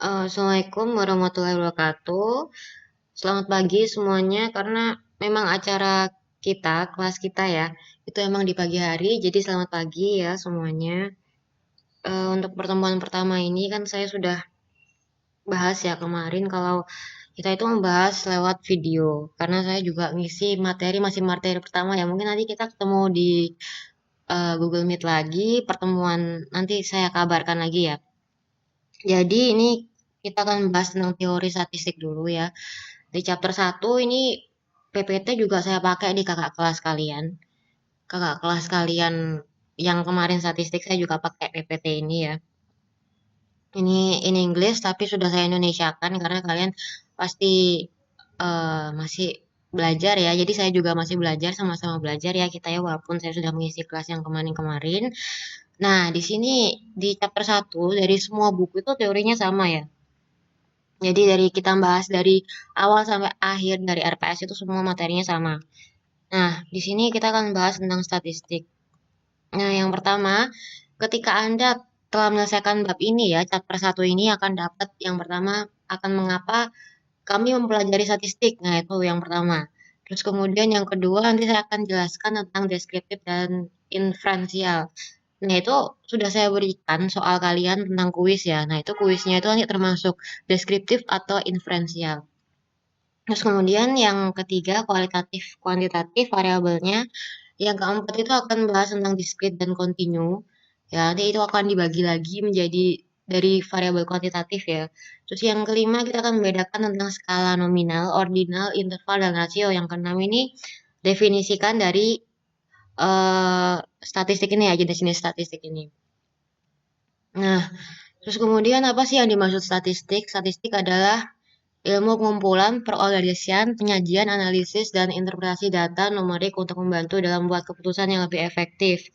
Assalamualaikum warahmatullahi wabarakatuh. Selamat pagi semuanya, karena memang acara kita, kelas kita ya, itu emang di pagi hari, jadi selamat pagi ya semuanya. Untuk pertemuan pertama ini kan saya sudah bahas ya kemarin kalau kita itu membahas lewat video, karena saya juga ngisi materi, masih materi pertama ya, mungkin nanti kita ketemu di Google Meet lagi, pertemuan nanti saya kabarkan lagi ya. Jadi ini kita akan bahas tentang teori statistik dulu ya. Di chapter 1 ini PPT juga saya pakai di kakak kelas kalian. Kakak kelas kalian yang kemarin statistik saya juga pakai PPT ini ya. Ini in English tapi sudah saya Indonesiakan karena kalian pasti masih belajar ya. Jadi saya juga masih belajar, sama-sama belajar ya kita ya, walaupun saya sudah mengisi kelas yang kemarin-kemarin. Nah, di sini di chapter 1 dari semua buku itu teorinya sama ya. Jadi dari kita bahas dari awal sampai akhir dari RPS itu semua materinya sama. Nah, di sini kita akan bahas tentang statistik. Nah, yang pertama, ketika Anda telah menyelesaikan bab ini ya, chapter 1 ini akan dapat yang pertama akan mengapa kami mempelajari statistik. Nah, itu yang pertama. Terus kemudian yang kedua nanti saya akan jelaskan tentang deskriptif dan inferensial. Nah, itu sudah saya berikan soal kalian tentang kuis ya. Nah, itu kuisnya itu nanti termasuk deskriptif atau inferensial. Terus kemudian yang ketiga, kualitatif, kuantitatif variabelnya. Yang keempat itu akan bahas tentang discrete dan continue. Ya, nanti itu akan dibagi lagi menjadi dari variabel kuantitatif ya. Terus yang kelima kita akan membedakan tentang skala nominal, ordinal, interval, dan rasio. Yang keenam ini definisikan dari statistik ini ya, jenis-jenis statistik ini. Nah, terus kemudian apa sih yang dimaksud statistik? Statistik adalah ilmu pengumpulan, perorganisasian, penyajian, analisis, dan interpretasi data numerik untuk membantu dalam membuat keputusan yang lebih efektif.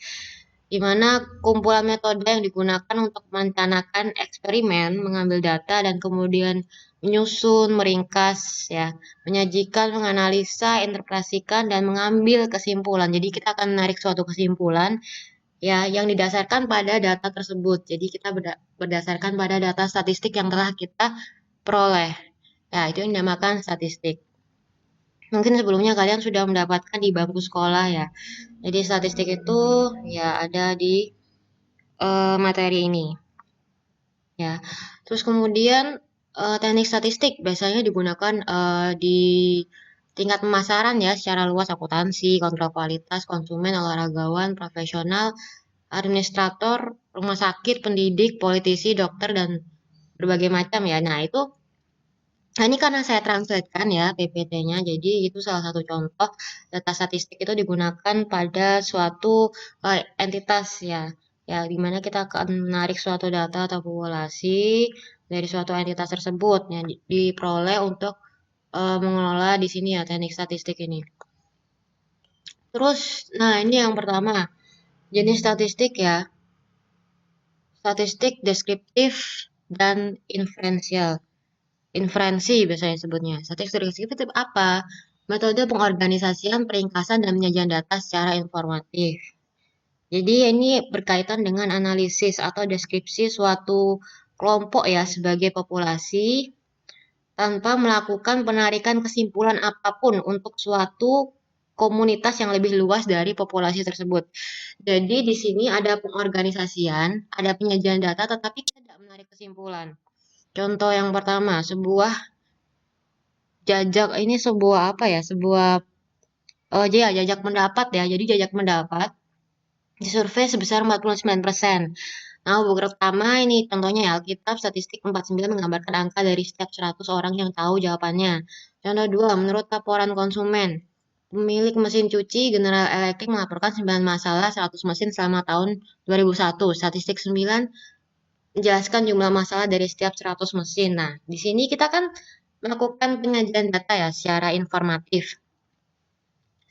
Di mana kumpulan metode yang digunakan untuk merencanakan eksperimen, mengambil data, dan kemudian menyusun, meringkas, ya, menyajikan, menganalisa, interpretasikan, dan mengambil kesimpulan. Jadi kita akan menarik suatu kesimpulan ya yang didasarkan pada data tersebut. Jadi kita berdasarkan pada data statistik yang telah kita peroleh. Ya, itu yang dinamakan statistik. Mungkin sebelumnya kalian sudah mendapatkan di bangku sekolah ya. Jadi statistik itu ya ada di materi ini ya. Terus kemudian teknik statistik biasanya digunakan di tingkat pemasaran ya secara luas, akuntansi, kontrol kualitas, konsumen, olahragawan, profesional, administrator, rumah sakit, pendidik, politisi, dokter, dan berbagai macam ya. Nah, itu ini karena saya translate-kan ya PPT-nya, jadi itu salah satu contoh data statistik itu digunakan pada suatu entitas ya, ya di mana kita akan menarik suatu data atau populasi dari suatu entitas tersebut yang diperoleh untuk mengelola di sini ya teknik statistik ini. Terus, nah ini yang pertama, jenis statistik ya, statistik deskriptif dan inferensial. Inferensi biasanya sebutnya. Statistik deskriptif apa? Metode pengorganisasian, peringkasan, dan penyajian data secara informatif. Jadi ini berkaitan dengan analisis atau deskripsi suatu kelompok ya sebagai populasi tanpa melakukan penarikan kesimpulan apapun untuk suatu komunitas yang lebih luas dari populasi tersebut. Jadi di sini ada pengorganisasian, ada penyajian data, tetapi tidak menarik kesimpulan. Contoh yang pertama, sebuah ini sebuah apa ya? Sebuah ya, jajak pendapat ya. Jadi jajak pendapat disurvei sebesar 49%. Nah, buku pertama ini contohnya ya, Alkitab Statistik 49 menggambarkan angka dari setiap 100 orang yang tahu jawabannya. Contoh 2, menurut laporan konsumen, pemilik mesin cuci General Electric melaporkan 9 masalah 100 mesin selama tahun 2001. Statistik 9 menjelaskan jumlah masalah dari setiap 100 mesin. Nah, di sini kita kan melakukan penyajian data ya secara informatif,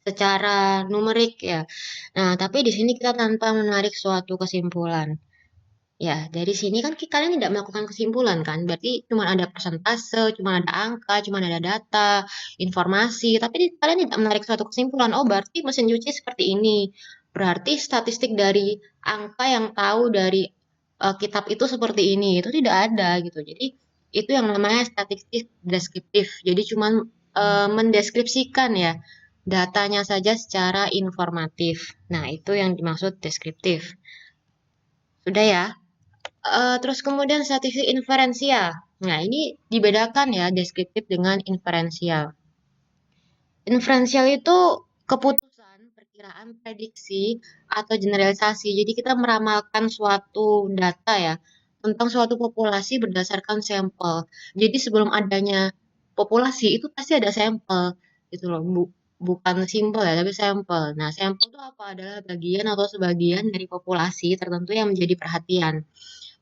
secara numerik ya. Nah, tapi di sini kita tanpa menarik suatu kesimpulan. Ya, dari sini kan kalian tidak melakukan kesimpulan kan, berarti cuma ada persentase, cuma ada angka, cuma ada data, informasi, tapi kalian tidak menarik suatu kesimpulan. Oh, berarti mesin cuci seperti ini. Berarti statistik dari angka yang tahu dari kitab itu seperti ini. Itu tidak ada gitu. Jadi itu yang namanya statistik deskriptif. Jadi cuman mendeskripsikan ya datanya saja secara informatif. Nah, itu yang dimaksud deskriptif. Sudah ya? Terus kemudian statistik inferensial. Nah, ini dibedakan ya deskriptif dengan inferensial. Inferensial itu keputusan, perkiraan, prediksi, atau generalisasi. Jadi kita meramalkan suatu data ya tentang suatu populasi berdasarkan sampel. Jadi sebelum adanya populasi itu pasti ada sampel gitu loh. Bukan simpel ya, tapi sampel. Nah, sampel itu apa? Adalah bagian atau sebagian dari populasi tertentu yang menjadi perhatian,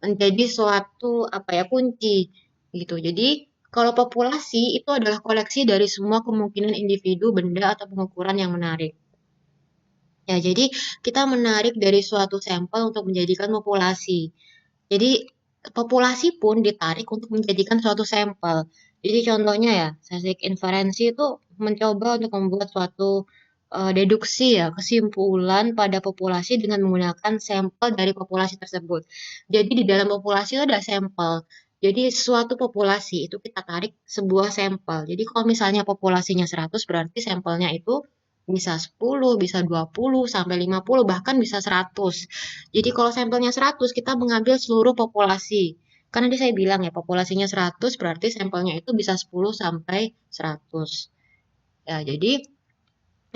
menjadi suatu apa ya kunci gitu. Jadi kalau populasi itu adalah koleksi dari semua kemungkinan individu, benda, atau pengukuran yang menarik. Ya, jadi kita menarik dari suatu sampel untuk menjadikan populasi. Jadi populasi pun ditarik untuk menjadikan suatu sampel. Jadi contohnya ya, statistik inferensi itu mencoba untuk membuat suatu deduksi ya, kesimpulan pada populasi dengan menggunakan sampel dari populasi tersebut. Jadi di dalam populasi itu ada sampel. Jadi suatu populasi itu kita tarik sebuah sampel. Jadi kalau misalnya populasinya 100 berarti sampelnya itu bisa 10, bisa 20, sampai 50, bahkan bisa 100. Jadi kalau sampelnya 100, kita mengambil seluruh populasi. Karena tadi saya bilang ya, populasinya 100 berarti sampelnya itu bisa 10 sampai 100. Ya, jadi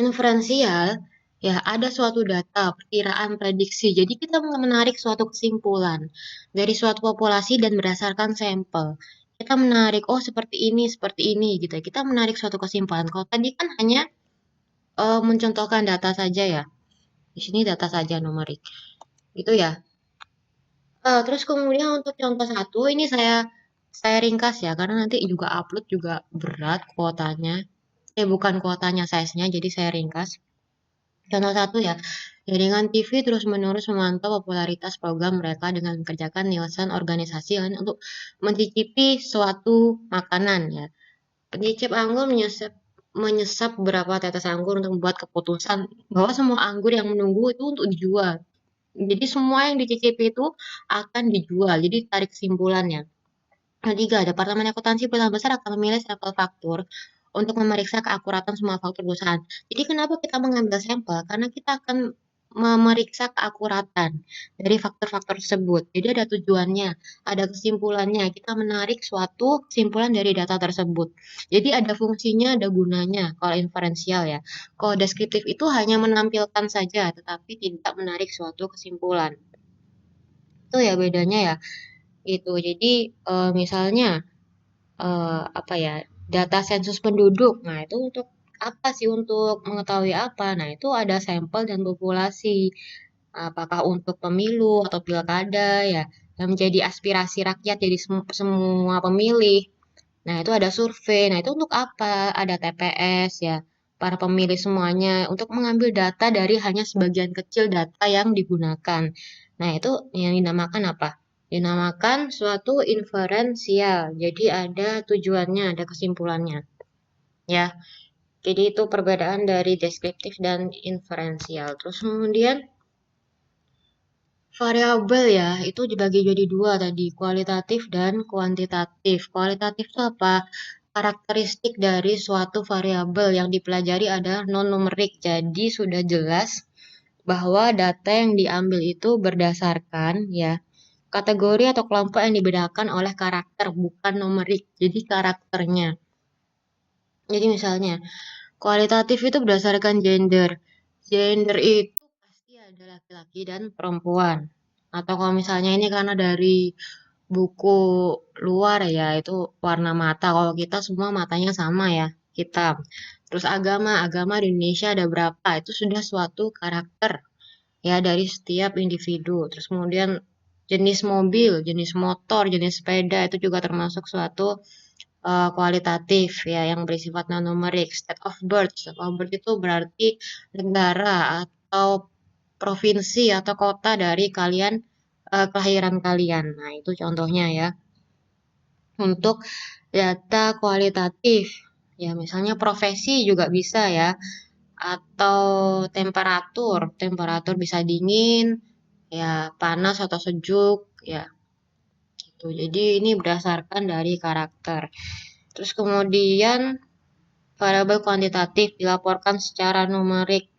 inferensial ya ada suatu data, perkiraan, prediksi. Jadi kita menarik suatu kesimpulan dari suatu populasi dan berdasarkan sampel. Kita menarik, oh seperti ini gitu. Kita menarik suatu kesimpulan. Kalau tadi kan hanya mencontohkan data saja ya. Di sini data saja numerik. Gitu ya. Terus kemudian untuk contoh satu ini saya ringkas ya karena nanti juga upload juga berat kuotanya. Bukan kuotanya size-nya, jadi saya ringkas. Contoh satu ya, jaringan TV terus-menerus memantau popularitas program mereka dengan mengerjakan Nielsen organisasi lain untuk mencicipi suatu makanan ya. Penyicip anggur menyesap beberapa tetes anggur untuk membuat keputusan bahwa semua anggur yang menunggu itu untuk dijual. Jadi semua yang dicicipi itu akan dijual. Jadi tarik kesimpulannya. Ketiga, Departemen Akuntansi Perusahaan Besar akan memilih sampel faktur untuk memeriksa keakuratan semua faktur perusahaan. Jadi kenapa kita mengambil sampel? Karena kita akan memeriksa keakuratan dari faktor-faktor tersebut. Jadi ada tujuannya, ada kesimpulannya. Kita menarik suatu kesimpulan dari data tersebut. Jadi ada fungsinya, ada gunanya kalau inferensial ya. Kalau deskriptif itu hanya menampilkan saja, tetapi tidak menarik suatu kesimpulan. Itu ya bedanya ya. Gitu. Jadi misalnya apa ya, data sensus penduduk. Nah, itu untuk apa sih? Untuk mengetahui apa? Nah, itu ada sampel dan populasi. Apakah untuk pemilu atau pilkada ya, yang menjadi aspirasi rakyat jadi semua pemilih. Nah, itu ada survei. Nah, itu untuk apa? Ada TPS ya, para pemilih semuanya untuk mengambil data dari hanya sebagian kecil data yang digunakan. Nah, itu yang dinamakan apa? Dinamakan suatu inferensial. Jadi ada tujuannya, ada kesimpulannya. Ya, jadi itu perbedaan dari deskriptif dan inferensial. Terus kemudian variabel ya, itu dibagi jadi dua tadi, kualitatif dan kuantitatif. Kualitatif itu apa? Karakteristik dari suatu variabel yang dipelajari adalah non-numerik. Jadi sudah jelas bahwa data yang diambil itu berdasarkan ya kategori atau kelompok yang dibedakan oleh karakter, bukan numerik. Jadi karakternya. Jadi misalnya, kualitatif itu berdasarkan gender. Gender itu pasti ada laki-laki dan perempuan. Atau kalau misalnya ini karena dari buku luar ya, itu warna mata. Kalau kita semua matanya sama ya, hitam. Terus agama di Indonesia ada berapa? Itu sudah suatu karakter ya dari setiap individu. Terus kemudian jenis mobil, jenis motor, jenis sepeda itu juga termasuk suatu kualitatif ya yang bersifat non numerik. State of birth itu berarti negara atau provinsi atau kota dari kalian kelahiran kalian. Nah, itu contohnya ya. Untuk data kualitatif ya misalnya profesi juga bisa ya atau temperatur. Temperatur bisa dingin, ya panas atau sejuk ya gitu. Jadi ini berdasarkan dari karakter. Terus kemudian variabel kuantitatif dilaporkan secara numerik.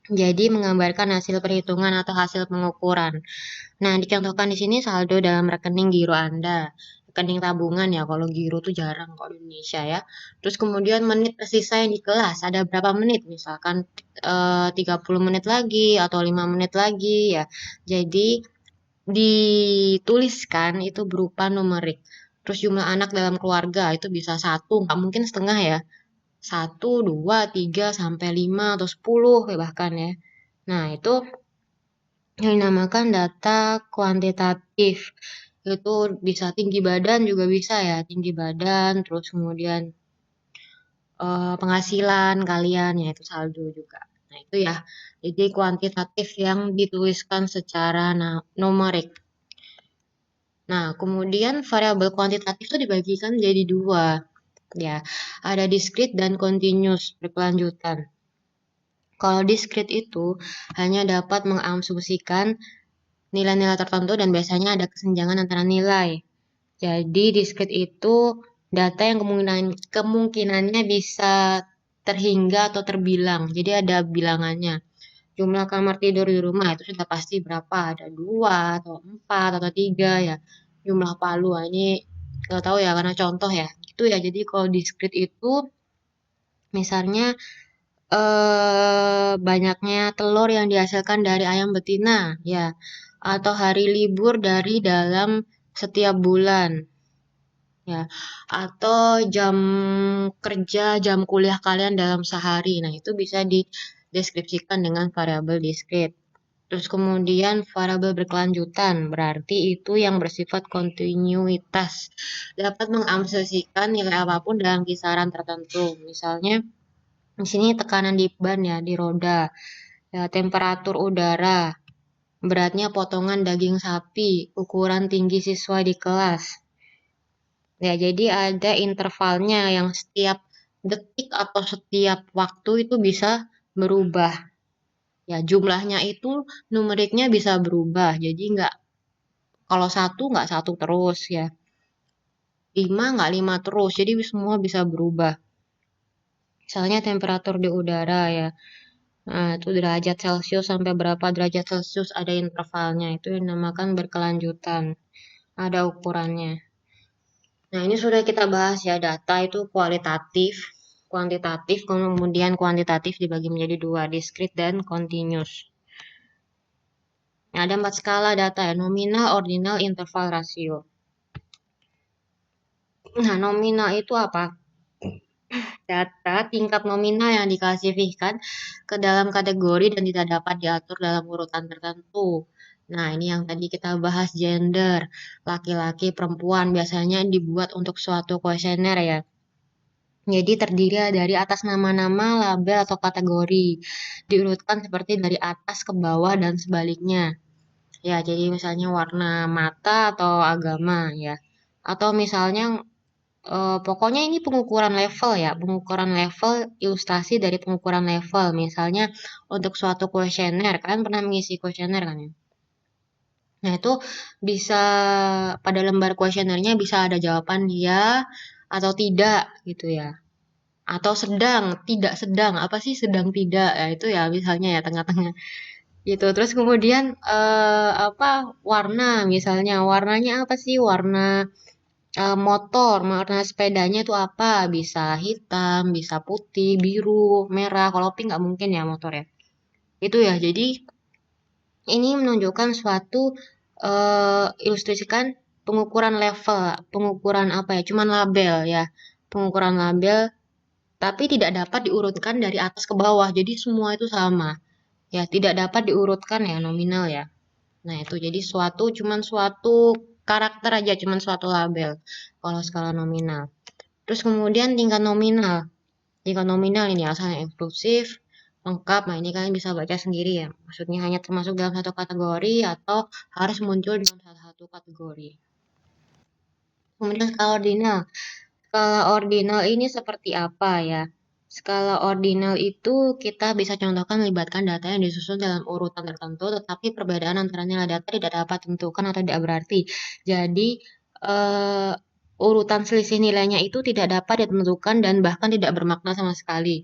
Jadi menggambarkan hasil perhitungan atau hasil pengukuran. Nah, dicontohkan di sini saldo dalam rekening giro Anda. Rekening tabungan ya, kalau giro tuh jarang kok di Indonesia ya. Terus kemudian menit tersisa yang di kelas, ada berapa menit? Misalkan 30 menit lagi atau 5 menit lagi ya. Jadi dituliskan itu berupa numerik. Terus jumlah anak dalam keluarga itu bisa satu, nggak mungkin setengah ya. Satu, dua, tiga, sampai lima atau 10 ya bahkan ya. Nah, itu yang dinamakan data kuantitatif. Itu bisa tinggi badan juga bisa ya, tinggi badan, terus kemudian penghasilan kalian, yaitu saldo juga. Nah, itu ya. Jadi kuantitatif yang dituliskan secara numerik. Nah, kemudian variabel kuantitatif itu dibagikan jadi dua. Ya, ada discrete dan continuous berkelanjutan. Kalau discrete itu hanya dapat mengasumsikan nilai-nilai tertentu dan biasanya ada kesenjangan antara nilai. Jadi discrete itu data yang kemungkinannya bisa terhingga atau terbilang. Jadi ada bilangannya. Jumlah kamar tidur di rumah itu sudah pasti berapa? Ada dua atau empat atau tiga ya. Jumlah palu ini nggak tahu ya karena contoh ya. Itu ya. Jadi kalau discrete itu misalnya banyaknya telur yang dihasilkan dari ayam betina ya, atau hari libur dari dalam setiap bulan ya, atau jam kerja, jam kuliah kalian dalam sehari. Nah, itu bisa dideskripsikan dengan variabel discrete. Terus kemudian variabel berkelanjutan, berarti itu yang bersifat kontinuitas, dapat mengasumsikan nilai apapun dalam kisaran tertentu. Misalnya di sini tekanan di ban ya, di roda, ya, temperatur udara, beratnya potongan daging sapi, ukuran tinggi siswa di kelas. Ya, jadi ada intervalnya yang setiap detik atau setiap waktu itu bisa berubah. Ya, jumlahnya itu numeriknya bisa berubah. Jadi kalau satu nggak satu terus ya. Lima nggak lima terus. Jadi semua bisa berubah. Misalnya temperatur di udara ya. Nah, itu derajat Celcius sampai berapa derajat Celcius ada intervalnya. Itu yang dinamakan berkelanjutan. Ada ukurannya. Nah, ini sudah kita bahas ya, data itu kualitatif, kuantitatif, kemudian kuantitatif dibagi menjadi dua, discrete dan continuous. Nah, ada 4 skala data ya, nominal, ordinal, interval, rasio. Nah, nominal itu apa? Data tingkat nominal yang diklasifikasikan ke dalam kategori dan tidak dapat diatur dalam urutan tertentu. Nah, ini yang tadi kita bahas gender, laki-laki, perempuan, biasanya dibuat untuk suatu kuesioner ya. Jadi terdiri dari atas nama-nama, label, atau kategori. Diurutkan seperti dari atas ke bawah dan sebaliknya. Ya, jadi misalnya warna mata atau agama ya. Atau misalnya pokoknya ini pengukuran level ya, pengukuran level, ilustrasi dari pengukuran level. Misalnya untuk suatu kuesioner, kalian pernah mengisi kuesioner kan ya? Nah, itu bisa pada lembar kuesionernya bisa ada jawaban ya atau tidak gitu ya. Atau sedang, tidak sedang, apa sih sedang tidak? Ya itu ya misalnya ya tengah-tengah gitu. Terus kemudian apa warna misalnya, warnanya apa sih? Warna motor, warna sepedanya itu apa? Bisa hitam, bisa putih, biru, merah. Kalau pink nggak mungkin ya motor ya. Itu ya. Jadi ini menunjukkan suatu ilustrasikan pengukuran level, pengukuran apa ya? Cuman label ya. Pengukuran label tapi tidak dapat diurutkan dari atas ke bawah. Jadi semua itu sama. Ya, tidak dapat diurutkan ya nominal ya. Nah, itu jadi cuman suatu karakter aja, cuman suatu label kalau skala nominal. Terus kemudian tingkat nominal. Tingkat nominal ini asalnya inklusif, lengkap. Nah, ini kalian bisa baca sendiri ya. Maksudnya hanya termasuk dalam satu kategori atau harus muncul dalam salah satu kategori. Kemudian skala ordinal. Skala ordinal ini seperti apa ya? Skala ordinal itu kita bisa contohkan melibatkan data yang disusun dalam urutan tertentu, tetapi perbedaan antara nilai data tidak dapat ditentukan atau tidak berarti. Jadi, eee, urutan selisih nilainya itu tidak dapat ditentukan dan bahkan tidak bermakna sama sekali.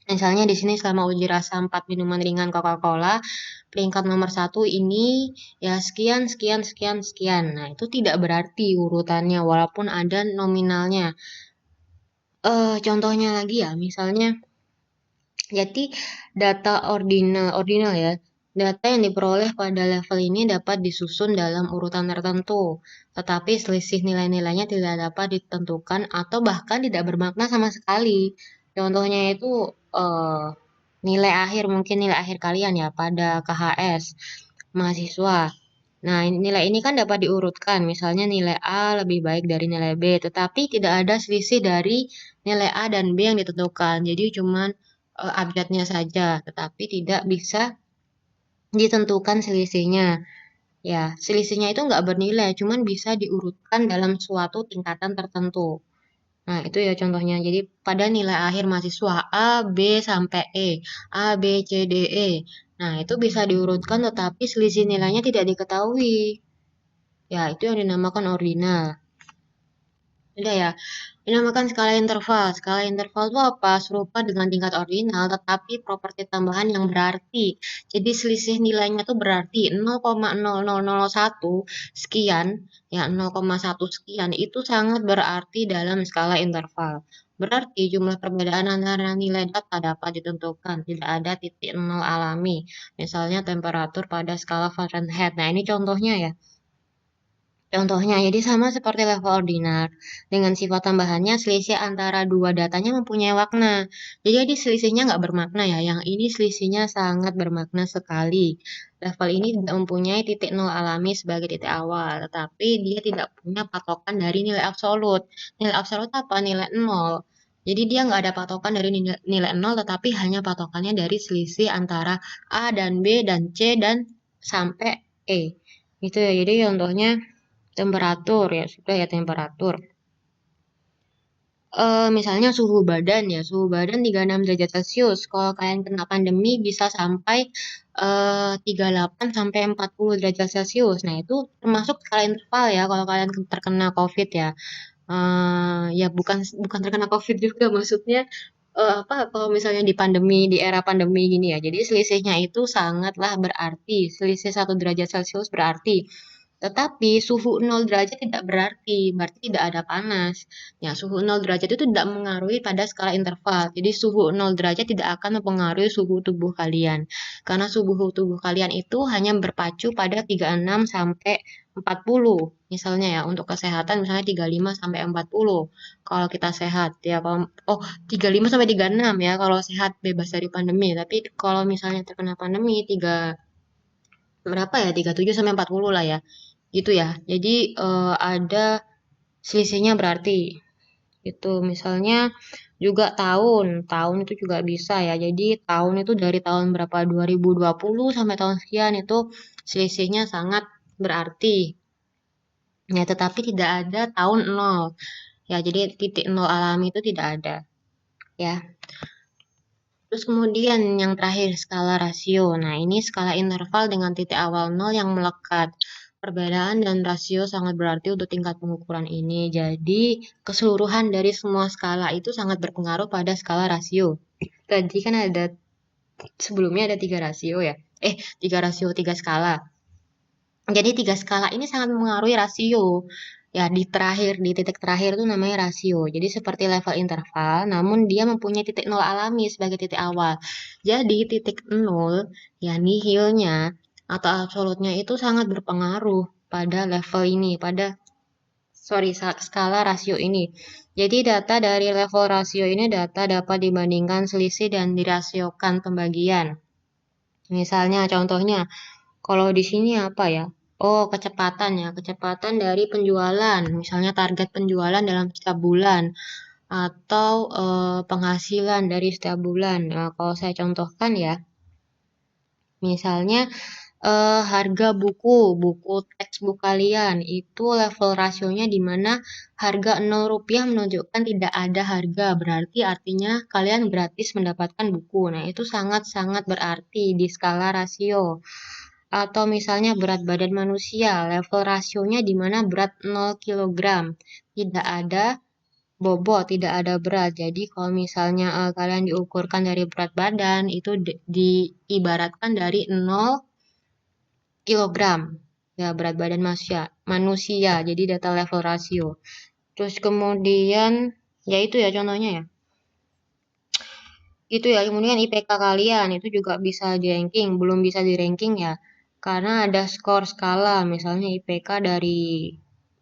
Misalnya di sini selama uji rasa 4 minuman ringan Coca-Cola, peringkat nomor satu ini ya sekian, sekian, sekian, sekian. Nah, itu tidak berarti urutannya walaupun ada nominalnya. Contohnya lagi ya, misalnya jadi data ordinal ya. Data yang diperoleh pada level ini dapat disusun dalam urutan tertentu, tetapi selisih nilai-nilainya tidak dapat ditentukan atau bahkan tidak bermakna sama sekali. Contohnya itu eh, nilai akhir, mungkin nilai akhir kalian ya pada KHS mahasiswa. Nah, nilai ini kan dapat diurutkan, misalnya nilai A lebih baik dari nilai B, tetapi tidak ada selisih dari nilai A dan B yang ditentukan. Jadi cuman abjadnya saja, tetapi tidak bisa ditentukan selisihnya. Ya, selisihnya itu nggak bernilai, cuman bisa diurutkan dalam suatu tingkatan tertentu. Nah, itu ya contohnya. Jadi pada nilai akhir mahasiswa A, B sampai E, A, B, C, D, E. Nah, itu bisa diurutkan tetapi selisih nilainya tidak diketahui. Ya, itu yang dinamakan ordinal. Udah ya, dinamakan skala interval. Skala interval itu apa? Serupa dengan tingkat ordinal, tetapi properti tambahan yang berarti. Jadi selisih nilainya tuh berarti 0,0001 sekian, ya 0,1 sekian, itu sangat berarti dalam skala interval. Berarti jumlah perbedaan antara nilai data dapat ditentukan, tidak ada titik nol alami. Misalnya temperatur pada skala Fahrenheit. Nah, ini contohnya ya. Contohnya, jadi sama seperti level ordinar. Dengan sifat tambahannya, selisih antara dua datanya mempunyai makna. Jadi selisihnya nggak bermakna ya. Yang ini selisihnya sangat bermakna sekali. Level ini tidak mempunyai titik nol alami sebagai titik awal. Tetapi dia tidak punya patokan dari nilai absolut. Nilai absolut apa? Nilai nol. Jadi dia nggak ada patokan dari nilai nol, tetapi hanya patokannya dari selisih antara A dan B dan C dan sampai E. Gitu ya. Jadi contohnya temperatur ya, sudah ya temperatur. Misalnya suhu badan ya, suhu badan 36 derajat Celcius. Kalau kalian kena pandemi bisa sampai 38 sampai 40 derajat Celcius. Nah, itu termasuk skala interval ya kalau kalian terkena COVID ya. Ya bukan bukan terkena COVID juga maksudnya apa kalau misalnya di pandemi di era pandemi gini ya. Jadi selisihnya itu sangatlah berarti. Selisih 1 derajat Celcius berarti. Tetapi suhu 0 derajat tidak berarti tidak ada panas. Ya, suhu 0 derajat itu tidak mengaruhi pada skala interval. Jadi suhu 0 derajat tidak akan mempengaruhi suhu tubuh kalian. Karena suhu tubuh kalian itu hanya berpacu pada 36 sampai 40. Misalnya ya, untuk kesehatan misalnya 35 sampai 40. Kalau kita sehat ya, oh 35 sampai 36 ya kalau sehat bebas dari pandemi. Tapi kalau misalnya terkena pandemi 3 berapa ya? 37 sampai 40 lah ya gitu ya. Jadi ada selisihnya berarti itu misalnya juga tahun, tahun itu juga bisa ya. Jadi tahun itu dari tahun berapa 2020 sampai tahun sekian itu selisihnya sangat berarti. Ya, tetapi tidak ada tahun nol. Ya, jadi titik nol alami itu tidak ada. Ya. Terus kemudian yang terakhir skala rasio. Nah, ini skala interval dengan titik awal nol yang melekat. Perbedaan dan rasio sangat berarti untuk tingkat pengukuran ini. Jadi, keseluruhan dari semua skala itu sangat berpengaruh pada skala rasio. Tadi kan ada sebelumnya ada 3 rasio ya. 3 rasio, 3 skala. Jadi 3 skala ini sangat mempengaruhi rasio. Ya, di titik terakhir itu namanya rasio. Jadi seperti level interval, namun dia mempunyai titik nol alami sebagai titik awal. Jadi titik nol, ya nihilnya atau absolutnya itu sangat berpengaruh pada level ini, skala rasio ini. Jadi data dari level rasio ini data dapat dibandingkan selisih dan dirasiokan pembagian. Misalnya contohnya kalau di sini apa ya? Oh, kecepatan ya, kecepatan dari penjualan. Misalnya target penjualan dalam setiap bulan atau penghasilan dari setiap bulan. Nah, kalau saya contohkan ya, misalnya harga buku textbook kalian itu level rasionya di mana harga Rp0 menunjukkan tidak ada harga, berarti artinya kalian gratis mendapatkan buku. Nah, itu sangat-sangat berarti di skala rasio. atau misalnya berat badan manusia, level rasionya di mana berat 0 kilogram, tidak ada bobot, tidak ada berat. Jadi kalau misalnya kalian diukurkan dari berat badan, itu diibaratkan dari 0 kilogram. Ya, berat badan manusia. Manusia, jadi data level rasio. Terus kemudian, ya itu ya contohnya ya. Itu ya, kemudian IPK kalian itu juga bisa di ranking, belum bisa di ranking ya. Karena ada skor skala, misalnya IPK dari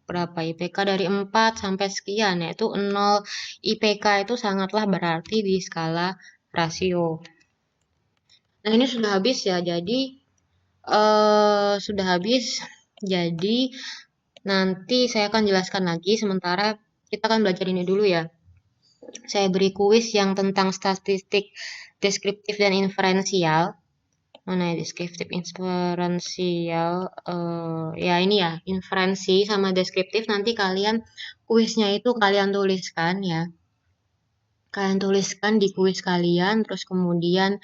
berapa? IPK dari 4 sampai sekian, yaitu 0 IPK itu sangatlah berarti di skala rasio. Nah, ini sudah habis ya. Jadi sudah habis. Jadi nanti saya akan jelaskan lagi sementara kita akan belajar ini dulu ya. Saya beri kuis yang tentang statistik deskriptif dan inferensial. Mana ya deskriptif inferensial? Ya ini ya, inferensi sama deskriptif nanti kalian kuisnya itu kalian tuliskan ya. Kalian tuliskan di kuis kalian, terus kemudian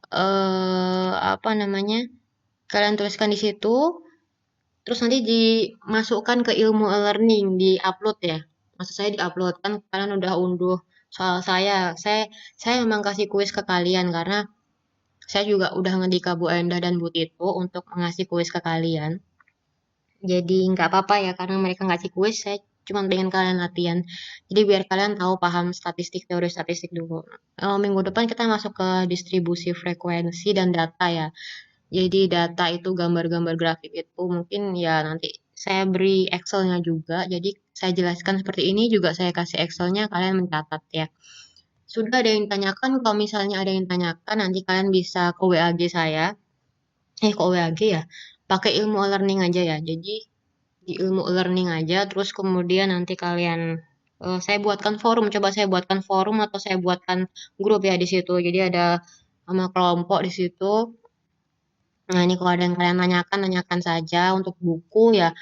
apa namanya? Kalian tuliskan di situ, terus nanti dimasukkan ke ilmu e-learning, di-upload ya. Maksud saya di-upload kan kalian udah unduh soal saya. Saya memang kasih kuis ke kalian karena saya juga udah ngedika Bu Endah dan Bu Tito untuk ngasih kuis ke kalian. Jadi nggak apa-apa ya karena mereka ngasih kuis, saya cuma pengen kalian latihan. Jadi biar kalian tahu paham statistik, teori statistik dulu. Minggu depan kita masuk ke distribusi frekuensi dan data ya. Jadi data itu gambar-gambar grafik itu mungkin ya nanti saya beri Excel-nya juga. Jadi saya jelaskan seperti ini juga saya kasih Excel-nya kalian mencatat ya. Sudah ada yang tanyakan, kalau misalnya ada yang tanyakan nanti kalian bisa ke WAG saya. Ke WAG ya. Pakai ilmu learning aja ya. Jadi di ilmu learning aja terus kemudian nanti kalian saya buatkan forum, coba saya buatkan forum atau saya buatkan grup ya di situ. Jadi ada sama kelompok di situ. Nah, ini kalau ada yang kalian tanyakan, tanyakan saja untuk buku ya.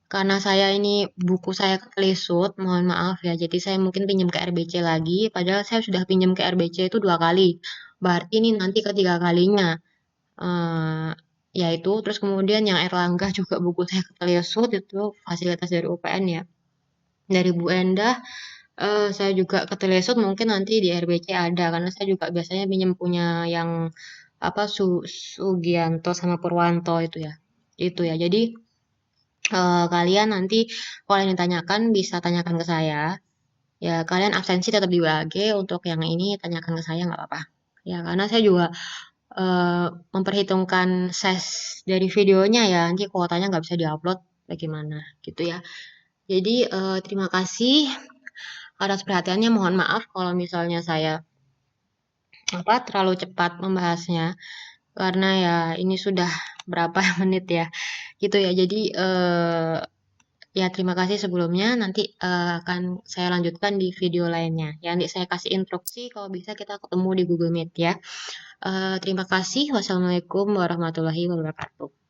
Karena saya ini buku saya ketelisut, mohon maaf ya. Jadi saya mungkin pinjam ke RBC lagi, padahal saya sudah pinjam ke RBC itu 2 kali. Berarti ini nanti ketiga kalinya. Eh, yaitu terus kemudian yang Erlangga juga buku saya ketelisut itu fasilitas dari UPN ya. Dari Bu Endah saya juga ketelisut mungkin nanti di RBC ada karena saya juga biasanya pinjam punya yang apa Sugianto sama Purwanto itu ya. Itu ya. Jadi kalian nanti kalau yang ditanyakan bisa tanyakan ke saya. Ya kalian absensi tetap di WAG untuk yang ini tanyakan ke saya nggak apa-apa. Ya karena saya juga memperhitungkan size dari videonya ya. Nanti kuotanya nggak bisa diupload bagaimana gitu ya. Jadi terima kasih atas perhatiannya. Mohon maaf kalau misalnya saya terlalu cepat membahasnya karena ya ini sudah berapa menit ya gitu ya. Jadi ya terima kasih sebelumnya. Nanti akan saya lanjutkan di video lainnya. Ya nanti saya kasih instruksi kalau bisa kita ketemu di Google Meet ya. Terima kasih. Wassalamualaikum warahmatullahi wabarakatuh.